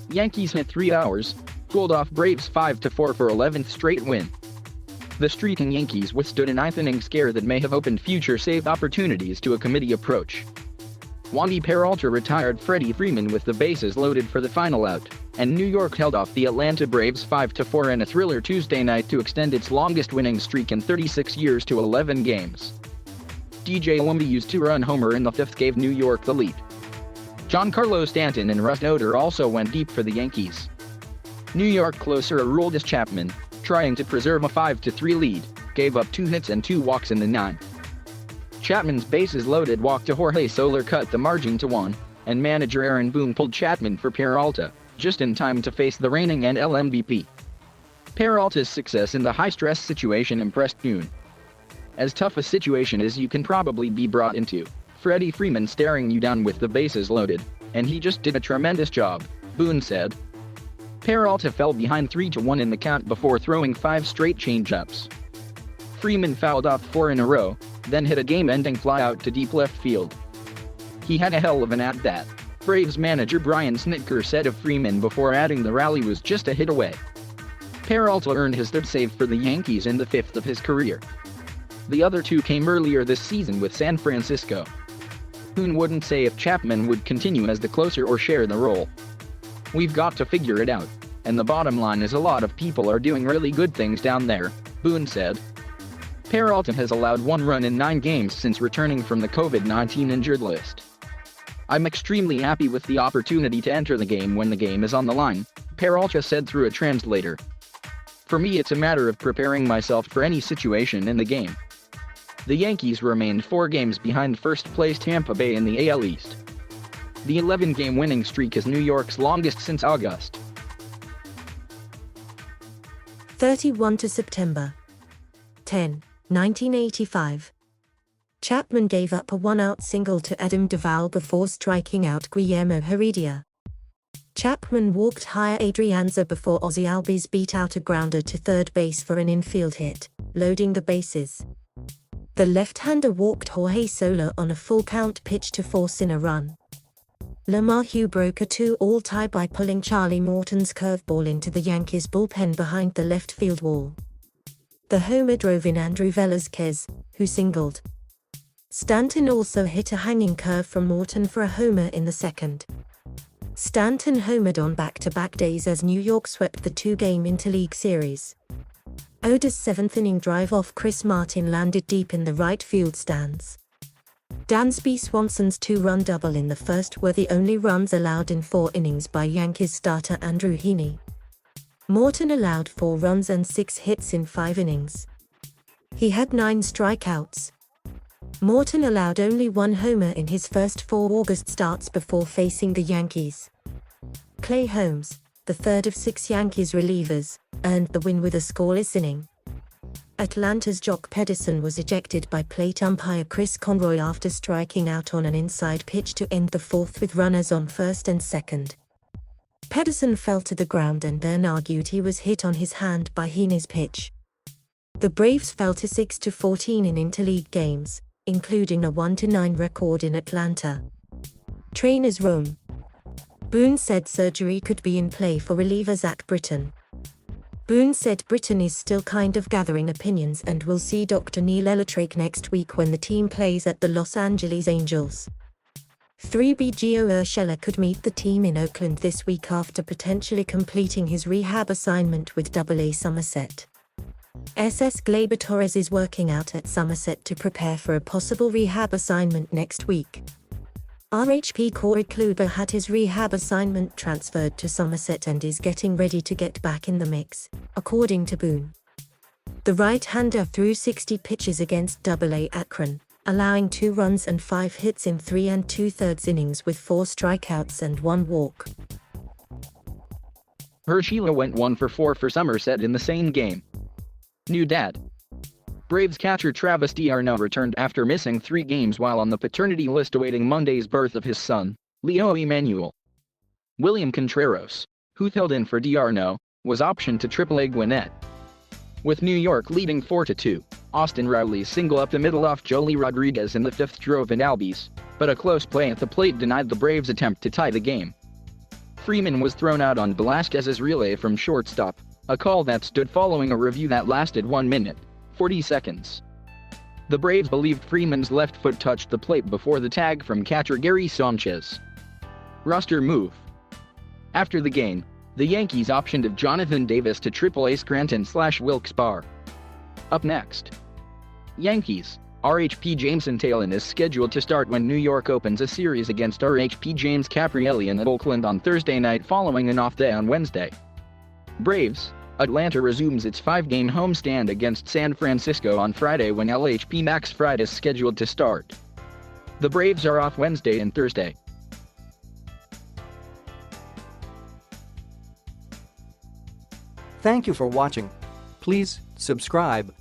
Yankees hit 3 hours, pulled off Braves 5-4 for 11th straight win. The streaking Yankees withstood a ninth-inning scare that may have opened future save opportunities to a committee approach. Wandy Peralta retired Freddie Freeman with the bases loaded for the final out, and New York held off the Atlanta Braves 5-4 in a thriller Tuesday night to extend its longest winning streak in 36 years to 11 games. DJ LeMahieu's two-run homer in the fifth gave New York the lead. Giancarlo, Stanton and Rougned Odor also went deep for the Yankees. New York closer Aroldis Chapman, trying to preserve a 5-3 lead, gave up 2 hits and 2 walks in the ninth. Chapman's bases-loaded walk to Jorge Soler cut the margin to 1, and manager Aaron Boone pulled Chapman for Peralta, just in time to face the reigning NL MVP. Peralta's success in the high-stress situation impressed Boone. As tough a situation as you can probably be brought into, Freddie Freeman staring you down with the bases loaded, and he just did a tremendous job, Boone said. Peralta fell behind 3-1 in the count before throwing 5 straight changeups. Freeman fouled off 4 in a row, then hit a game-ending flyout to deep left field. He had a hell of an at-bat, Braves manager Brian Snitker said of Freeman before adding the rally was just a hit away. Peralta earned his third save for the Yankees in the 5th of his career. The other 2 came earlier this season with San Francisco. Boone wouldn't say if Chapman would continue as the closer or share the role. "We've got to figure it out, and the bottom line is a lot of people are doing really good things down there," Boone said. Peralta has allowed 1 run in 9 games since returning from the COVID-19 injured list. "I'm extremely happy with the opportunity to enter the game when the game is on the line," Peralta said through a translator. "For me it's a matter of preparing myself for any situation in the game." The Yankees remained 4 games behind first-place Tampa Bay in the AL East. The 11-game winning streak is New York's longest since August. 31 September 10, 1985. Chapman gave up a 1-out single to Adam Duvall before striking out Guillermo Heredia. Chapman walked higher Adrianza before Ozzie Albies beat out a grounder to third base for an infield hit, loading the bases. The left-hander walked Jorge Soler on a full-count pitch to force in a run. LeMahieu broke a 2-all tie by pulling Charlie Morton's curveball into the Yankees bullpen behind the left field wall. The homer drove in Andrew Velazquez, who singled. Stanton also hit a hanging curve from Morton for a homer in the second. Stanton homered on back-to-back days as New York swept the 2-game interleague series. Odor's 7th-inning drive off Chris Martin landed deep in the right field stands. Dansby Swanson's 2-run double in the first were the only runs allowed in 4 innings by Yankees starter Andrew Heaney. Morton allowed 4 runs and 6 hits in 5 innings. He had 9 strikeouts. Morton allowed only 1 homer in his first 4 August starts before facing the Yankees. Clay Holmes, the third of 6 Yankees relievers, earned the win with a scoreless inning. Atlanta's Jock Pederson was ejected by plate umpire Chris Conroy after striking out on an inside pitch to end the 4th with runners on first and second. Pederson fell to the ground and then argued he was hit on his hand by Heaney's pitch. The Braves fell to 6-14 in interleague games, including a 1-9 record in Atlanta. Trainer's room. Boone said surgery could be in play for reliever Zach Britton. Boone said Britton is still kind of gathering opinions and will see Dr. Neil Elatrake next week when the team plays at the Los Angeles Angels. 3B Gio Urshela could meet the team in Oakland this week after potentially completing his rehab assignment with AA Somerset. SS Gleyber Torres is working out at Somerset to prepare for a possible rehab assignment next week. RHP Corey Kluber had his rehab assignment transferred to Somerset and is getting ready to get back in the mix, according to Boone. The right-hander threw 60 pitches against AA Akron, allowing 2 runs and 5 hits in 3 2/3 innings with 4 strikeouts and 1 walk. Urshela went 1 for 4 for Somerset in the same game. New dad. Braves catcher Travis d'Arnaud returned after missing 3 games while on the paternity list awaiting Monday's birth of his son, Leo Emmanuel. William Contreras, who filled in for d'Arnaud, was optioned to AAA Gwinnett. With New York leading 4-2, Austin Riley's single up the middle off Joely Rodriguez in the 5th drove in Albies, but a close play at the plate denied the Braves' attempt to tie the game. Freeman was thrown out on Velasquez's relay from shortstop, a call that stood following a review that lasted 1 minute, 40 seconds. The Braves believed Freeman's left foot touched the plate before the tag from catcher Gary Sanchez. Roster move. After the game, the Yankees optioned Jonathan Davis to AAA Scranton/Wilkes-Barre. Up next. Yankees. RHP Jameson Taillon is scheduled to start when New York opens a series against RHP James Caprielli in Oakland on Thursday night following an off day on Wednesday. Braves. Atlanta resumes its 5-game homestand against San Francisco on Friday when LHP Max Fried is scheduled to start. The Braves are off Wednesday and Thursday. Thank you for watching. Please subscribe.